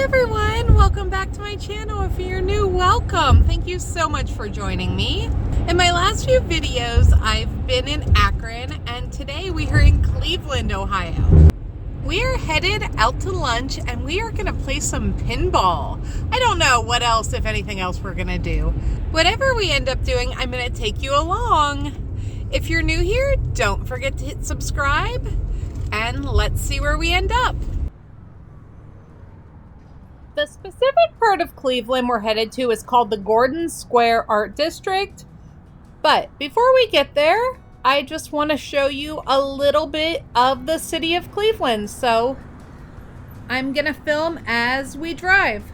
everyone, welcome back to my channel. If you're new, welcome. Thank you so much for joining me. In my last few videos, I've been in Akron, and today we are in Cleveland, Ohio. We are headed out to lunch, and we are gonna play some pinball. I don't know what else, if anything else, we're gonna do. Whatever we end up doing, I'm gonna take you along. If you're new here, don't forget to hit subscribe, and let's see where we end up. The specific part of Cleveland we're headed to is called the Gordon Square Art District. But before we get there, I just want to show you a little bit of the city of Cleveland. So I'm going to film as we drive.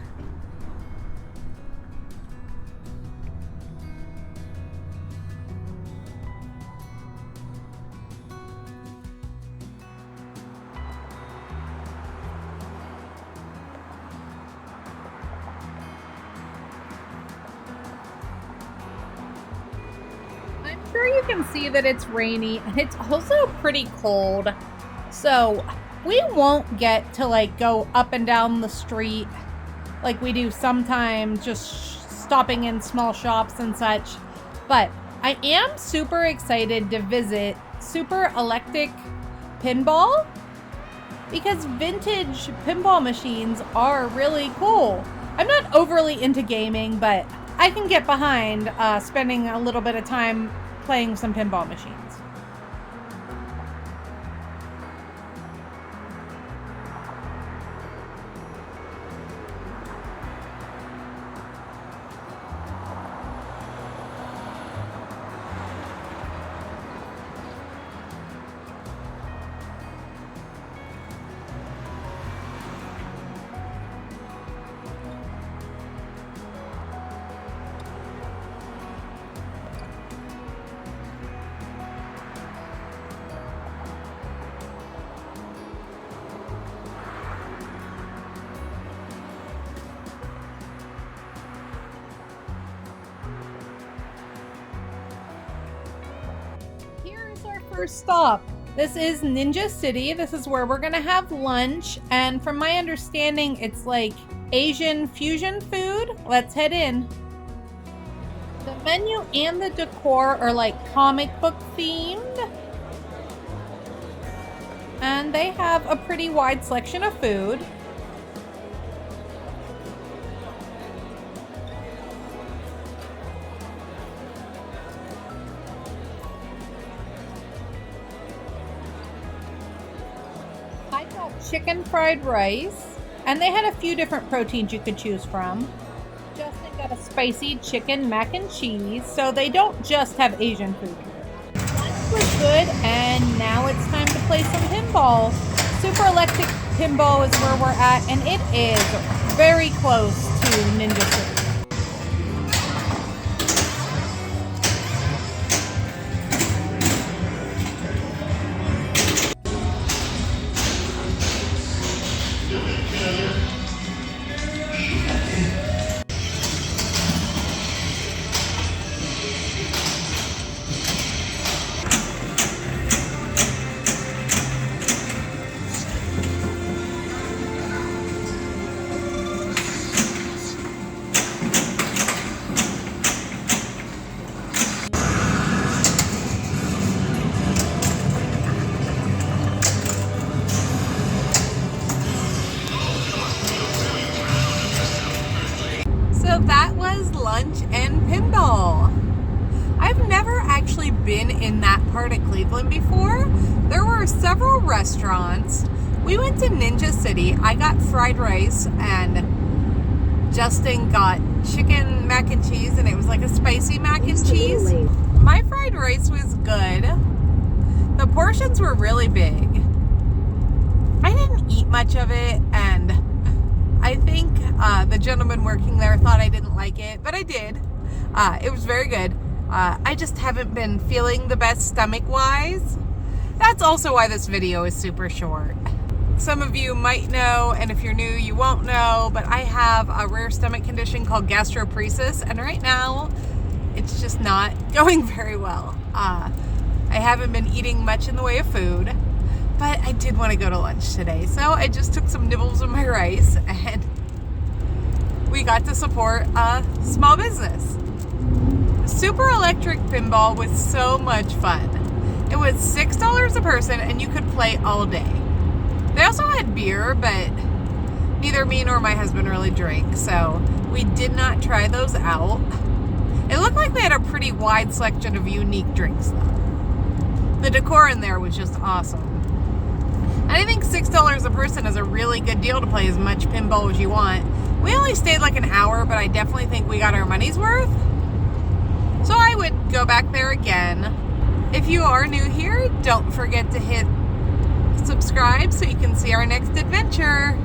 Sure, you can see that it's rainy and it's also pretty cold, so we won't get to go up and down the street like we do sometimes, just stopping in small shops and such. But I am super excited to visit Superelectric Pinball because vintage pinball machines are really cool. I'm not overly into gaming, but I can get behind spending a little bit of time playing some pinball machines. First stop. This is Ninja City. This is where we're gonna have lunch, and from my understanding it's like Asian fusion food. Let's head in. The menu and the decor are like comic book themed, and they have a pretty wide selection of food. Chicken fried rice, and they had a few different proteins you could choose from. Justin got a spicy chicken mac and cheese, so they don't just have Asian food. Lunch was good, and now it's time to play some pinball. Superelectric Pinball is where we're at, and it is very close to Ninja City. That was lunch and pinball. I've never actually been in that part of Cleveland before. There were several restaurants. We went to Ninja City. I got fried rice, and Justin got chicken mac and cheese, and it was like a spicy mac and cheese. My fried rice was good. The portions were really big. I didn't eat much of it, and I think the gentleman working there thought I didn't like it, but I did. It was very good. I just haven't been feeling the best stomach-wise. That's also why this video is super short. Some of you might know, and if you're new, you won't know, but I have a rare stomach condition called gastroparesis, and right now, it's just not going very well. I haven't been eating much in the way of food, but I did want to go to lunch today, so I just took some nibbles of my rice, and we got to support a small business. Superelectric Pinball was so much fun. It was $6 a person and you could play all day. They also had beer, but neither me nor my husband really drink, so we did not try those out. It looked like they had a pretty wide selection of unique drinks though. The decor in there was just awesome. And I think $6 a person is a really good deal to play as much pinball as you want. We only stayed like an hour, but I definitely think we got our money's worth. So I would go back there again. If you are new here, don't forget to hit subscribe so you can see our next adventure.